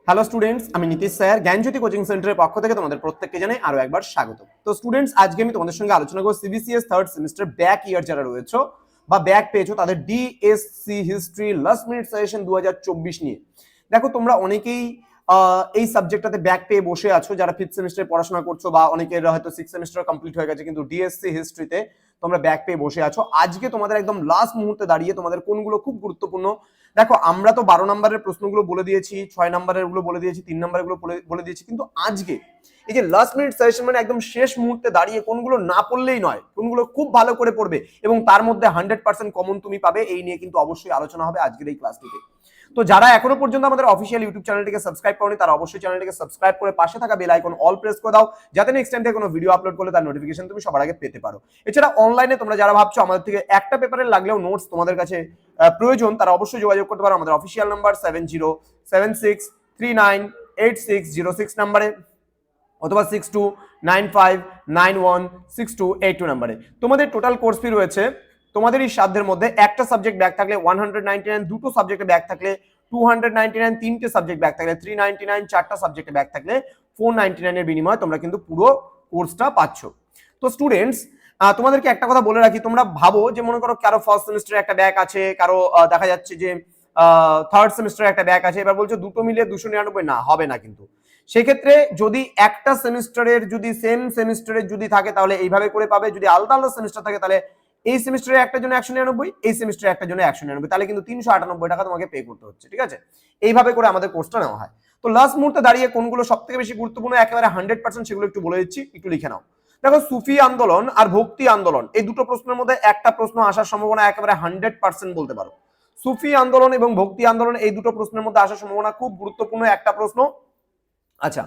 Hello students, আমি Nitish sir জ্ঞানজ্যোতি coaching সেন্টারের পক্ষ থেকে তোমাদের প্রত্যেককে জানাই আরো একবার স্বাগত। তো স্টুডেন্টস, আজকে আমি তোমাদের সঙ্গে আলোচনা করব সিবিসিএস থার্ড সেমিস্টার ব্যাক ইয়ার যারা রয়েছে বা ব্যাক পেয়েছো তাদের DSC history last minute suggestion 2024 নিয়ে। দেখো, তোমরা অনেকেই এই সাবজেক্টটাতে ব্যাক পেয়ে বসে আছো, যারা ফিফথ সেমিস্টারে পড়াশোনা করছো বা অনেকের হয়তো সিক্স সেমিস্টার কমপ্লিট হয়ে গেছে, কিন্তু ডিএসসি হিস্ট্রিতে তোমরা ব্যাক পেয়ে বসে আছো। আজকে তোমাদের একদম লাস্ট মুহূর্তে দাঁড়িয়ে তোমাদের কোনগুলো খুব গুরুত্বপূর্ণ। দেখো, আমরা তো 12 নম্বরের প্রশ্নগুলো বলে দিয়েছি, 6 নম্বরের গুলো বলে দিয়েছি, 3 নম্বরের গুলো বলে দিয়েছি, কিন্তু আজকে এই যে লাস্ট মিনিট সাজেশন মানে একদম শেষ মুহূর্তে দাঁড়িয়ে কোনগুলো না পড়লেই নয়, কোনগুলো খুব ভালো করে পড়বে এবং তার মধ্যে 100% কমন তুমি পাবে, এই নিয়ে কিন্তু অবশ্যই আলোচনা হবে আজকের এই ক্লাসটিতে। তো যারা এখনো পর্যন্ত আমাদের অফিসিয়াল ইউটিউব চ্যানেলটিকে সাবস্ক্রাইব করনি, তারা অবশ্যই চ্যানেলটিকে সাবস্ক্রাইব করে পাশে থাকা বেল আইকন অল প্রেস করে দাও, যাতে নেক্সট টাইম থেকে কোনো ভিডিও আপলোড করলে তার নোটিফিকেশন তুমি সবার আগে পেতে পারো। এছাড়া অনলাইনে তোমরা যারা ভাবছো আমাদের থেকে একটা পেপারের লাগলেও নোটস তোমাদের কাছে প্রয়োজন, তারা অবশ্যই যোগাযোগ করতে পারো আমাদের অফিসিয়াল নাম্বার 7076398606 নাম্বারে অথবা 6295916282 নাম্বারে। তোমাদের টোটাল কোর্স ফি রয়েছে তোমাদের এই সাধ্যের মধ্যে একটা সাবজেক্ট ব্যাক থাকলে 199, দুটো সাবজেক্টে ব্যাক থাকলে 299, তিনটে সাবজেক্ট ব্যাক থাকলে 399, চারটা সাবজেক্টে ব্যাক থাকলে 499 এর বিনিময়ে তোমরা কিন্তু পুরো কোর্সটা পাচ্ছ। তো স্টুডেন্টস, তোমাদেরকে একটা কথা বলে রাখি, তোমরা ভাবো যে মনে করো কারো ফার্স্ট সেমিস্টারে একটা ব্যাক আছে, কারো দেখা যাচ্ছে যে থার্ড সেমিস্টারে একটা ব্যাক আছে, এবার বলছো দুটো মিলে 299, না হবে না। কিন্তু সেক্ষেত্রে যদি একটা সেমিস্টারের যদি সেম সেমিস্টারের যদি থাকে তাহলে এইভাবে করে পাবে, যদি আলাদা আলাদা সেমিস্টার থাকে তাহলে এই সেমিস্টারে একটার জন্য 199, এই সেমিস্টারে একটার জন্য 199, তাহলে কিন্তু 398 টাকা তোমাকে পে করতে হচ্ছে। ঠিক আছে, এইভাবে করে আমাদের কোর্সটা নেওয়া হয়। তো লাস্ট মুহূর্তে দাঁড়িয়ে কোনগুলো সব থেকে বেশি গুরুত্বপূর্ণ একেবারে 100% সেগুলো একটু বলে দিচ্ছি, একটু লিখে নাও। দেখো, সুফি আন্দোলন আর ভক্তি আন্দোলন এই দুটো প্রশ্নের মধ্যে একটা প্রশ্ন আসার সম্ভাবনা একেবারে 100% বলতে পারো। সুফি আন্দোলন এবং ভক্তি আন্দোলন এই দুটো প্রশ্নের মধ্যে আসার সম্ভাবনা খুব গুরুত্বপূর্ণ একটা প্রশ্ন। আচ্ছা,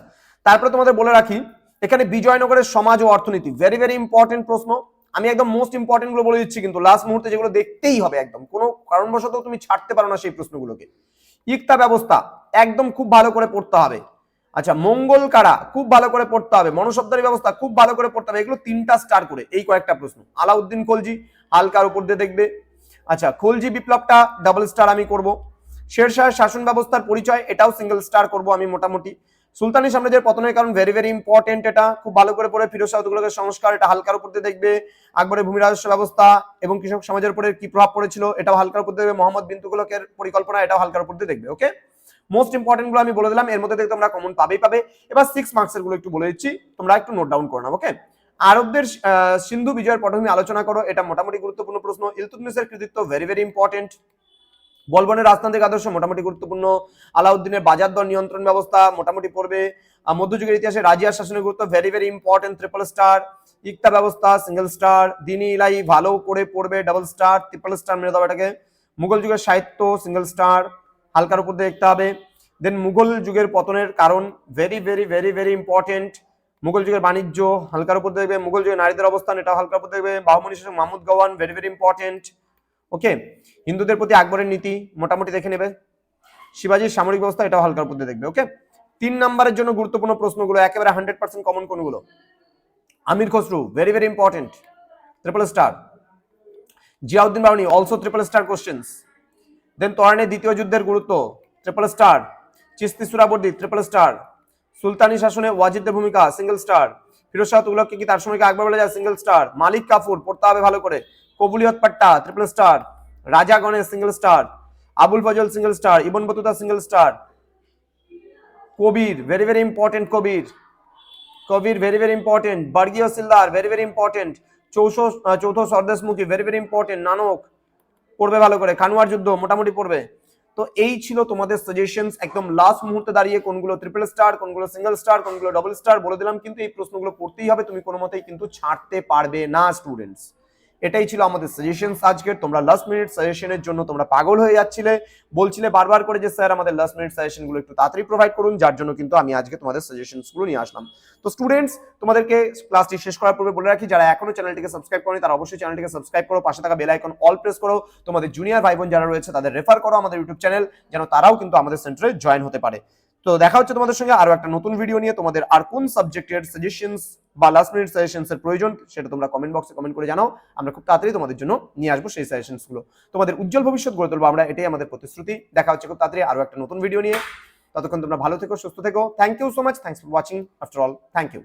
তারপরে তোমাদের বলে রাখি, এখানে বিজয়নগরের সমাজ ও অর্থনীতি ভেরি ভেরি ইম্পর্টেন্ট প্রশ্ন। আমি একদম মোস্ট ইম্পর্টেন্ট গুলো বলে দিচ্ছি, কিন্তু লাস্ট মুহূর্তে যেগুলো দেখতেই হবে, একদম কোনো কারণবশত তুমি ছাড়তে পারো না সেই প্রশ্নগুলোকে। ইকতা ব্যবস্থা একদম খুব ভালো করে পড়তে হবে। আচ্ছা, মঙ্গল কারা খুব ভালো করে পড়তে হবে। মনসবদারি ব্যবস্থা খুব ভালো করে পড়তে হবে। এগুলো 3টা স্টার করে এই কয়েকটা প্রশ্ন। আলাউদ্দিন খলজি হালকার উপর দিয়ে দেখবে। আচ্ছা, খলজি বিপ্লবটা ডাবল স্টার আমি করব। শেরশাহের শাসন ব্যবস্থার পরিচয় এটাও সিঙ্গেল স্টার করব আমি মোটামুটি। সুলতানি সাম্রাজ্যের পতনের কারণ ভেরি ভেরি ইম্পর্টেন্ট, এটা খুব ভালো করে পড়ে। ফিরোজ শাহ তুগলকের সংস্কার এটা হালকার উপর দিয়ে দেখবে। আকবরের ভূমি রাজস্ব ব্যবস্থা এবং কৃষক সমাজের উপরে কি প্রভাব পড়েছিল এটাও হালকার উপর দেখবে। মোহাম্মদ বিন তুগলকের পরিকল্পনা এটাও হালকার উপর দিয়ে দেখবে। ওকে, মোস্ট ইম্পর্টেন্ট গুলো আমি বলে দিলাম, এর মধ্যে থেকে তোমরা কমন পাবেই পাবে। এবার 6 মার্কসের গুলো একটু বলে দিচ্ছি, তোমরা একটু নোট ডাউন করে নাও। ওকে, আরবদের সিন্ধু বিজয়ের পটভূমি আলোচনা করো, এটা মোটামুটি গুরুত্বপূর্ণ প্রশ্ন। ইলতুৎমিশের কৃতিত্ব ভেরি ভেরি ইম্পর্টেন্ট। বলবনের রাজতান্ত্রিক আদর্শ মোটামুটি গুরুত্বপূর্ণ। আলাউদ্দিনের বাজার দর নিয়ন্ত্রণ ব্যবস্থা মোটামুটি পড়বে। মধ্যযুগের ইতিহাসে রাজিয়ার শাসনের গুরুত্ব very very important, triple star. ইকতা ব্যবস্থা সিঙ্গেল স্টার। দিনী ইলাহি ভালো করে পড়বে, ডাবল স্টার। ট্রিপল স্টার মেরে দাও এটাকে। মুঘল যুগের সাহিত্য সিঙ্গেল স্টার, হালকার উপর দিয়ে দেখতে হবে। দেন মুঘল যুগের পতনের কারণ very very very very important. Mughal যুগের বাণিজ্য হালকার উপর দেখবে। মুঘল যুগের নারীদের অবস্থান এটা হালকার উপর দেখবে। বাহুমনি শাসক Mahmud Gawan very very important. ওকে, হিন্দুদের প্রতি আকবরের নীতি মোটামুটি দেখে নেবে। শিবাজির সামরিক ব্যবস্থা এটাও হালকার উপর দিয়ে দেখবে। ওকে, 3 নম্বরের জন্য গুরুত্বপূর্ণ প্রশ্নগুলো একেবারে 100% কমন কোনগুলো? Amir Khusrau very very important, triple star. Ziauddin Barani also triple star questions. Then তোরানের দ্বিতীয় যুদ্ধের গুরুত্ব triple star. Chishti Suhrawardi triple star. সুলতানি শাসনে ওয়াজিদের ভূমিকা সিঙ্গেল স্টার। ফিরোজ শাহ তুগলককে কি তার সময়কে আকবর বলা যায় সিঙ্গেল স্টার। মালিক কাফুর পড়তে হবে ভালো করে। কবুলিয়ত পাট্টা triple star. Raja Ganesh single star. Abul Fazl single star. Ibn Battuta single star. Kabir very very important, Kabir very very important. বর্গীয় সিলদার ভেরি ভেরি ইম্পর্টেন্ট। চৌথ সরদেশমুখী ভেরি ভেরি ইম্পর্টেন্ট। নানক পড়বে ভালো করে। খানুয়ার যুদ্ধ মোটামুটি পড়বে। তো এই ছিল তোমাদের সাজেশনস, একদম লাস্ট মুহূর্তে দাঁড়িয়ে কোনগুলো ট্রিপল স্টার, কোনগুলো সিঙ্গেল স্টার, কোনগুলো ডাবল স্টার বলে দিলাম। কিন্তু এই প্রশ্নগুলো পড়তেই হবে, তুমি কোনো মতেই কিন্তু ছাড়তে পারবে না স্টুডেন্টস। এটাই ছিল আমাদের সাজেশনস আজকের। তোমরা লাস্ট মিনিট সাজেশনের জন্য তোমরা পাগল হয়ে যাচ্ছিলে, বলছিলে বারবার করে যে স্যার আমাদের লাস্ট মিনিট সাজেশনগুলো একটু তাড়াতাড়ি প্রোভাইড করুন, যার জন্য কিন্তু আমি আজকে তোমাদের সাজেশনসগুলো নিয়ে আসলাম। তো স্টুডেন্টস, তোমাদেরকে ক্লাসটি শেষ করার পূর্বে বলে রাখি, যারা এখনো চ্যানেলটিকে সাবস্ক্রাইব করেনি তারা অবশ্যই চ্যানেলটিকে সাবস্ক্রাইব করো, পাশে থাকা বেল আইকন অল প্রেস করো। তোমাদের জুনিয়র ভাই বোন যারা রয়েছে তাদের রেফার করো আমাদের ইউটিউব চ্যানেল, যেন তারাও কিন্তু আমাদের সেন্টারে জয়েন হতে পারে। তো দেখা হচ্ছে তোমাদের সঙ্গে আরো একটা নতুন ভিডিও নিয়ে। তোমাদের আর কোন সাবজেক্টের সাজেশনস বা লাস্ট মিনিট সাজেশনস এর প্রয়োজন সেটা তোমরা কমেন্ট বক্সে কমেন্ট করে জানাও, আমরা খুব তাড়াতাড়ি তোমাদের জন্য নিয়ে আসবো সেই সাজেশনস গুলো। তোমাদের উজ্জ্বল ভবিষ্যৎ গড়ে তুলবো আমরা, এটাই আমাদের প্রতিশ্রুতি। দেখা হচ্ছে খুব তাড়াতাড়ি আরো একটা নতুন ভিডিও নিয়ে। ততক্ষণ তোমরা ভালো থেকো, সুস্থ থেকো। Thank you so much, thanks for watching after all, thank you.